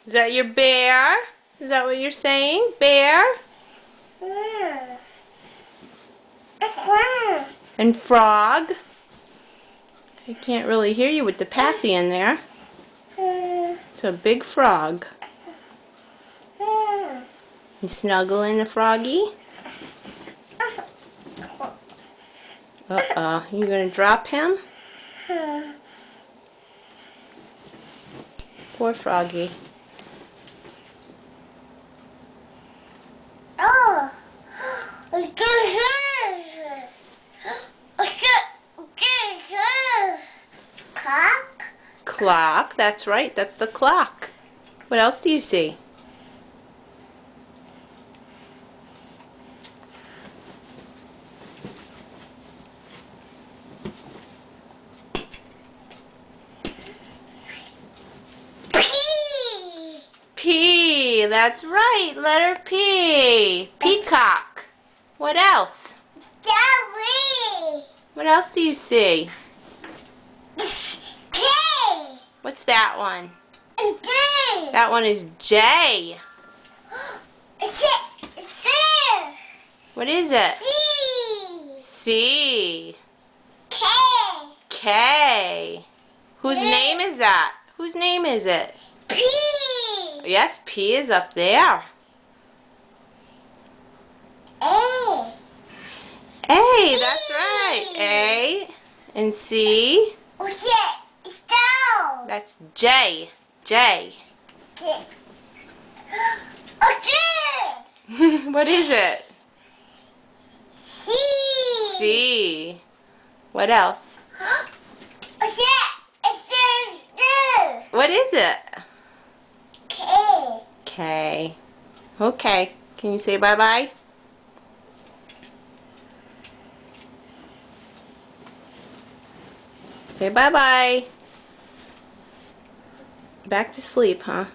Is that your bear? Is that what you're saying? Bear? And frog? I can't really hear you with the passy in there. It's a big frog. You snuggling the froggy? Uh-oh. You gonna drop him? Poor froggy. Clock? Clock, that's right, that's the clock. What else do you see? P. P, that's right, letter P. Peacock. What else? W. What else do you see? K. What's that one? J. That one is J. What is it? C. C. K. K. Whose name is that? Whose name is it? P. Yes, P is up there. A. A, that's right. A. And C. What's it? Stone. That's J. J. What is it? C. C. What else? What's it? What is it? K. K. Okay. Can you say bye-bye? Say bye-bye. Back to sleep, huh?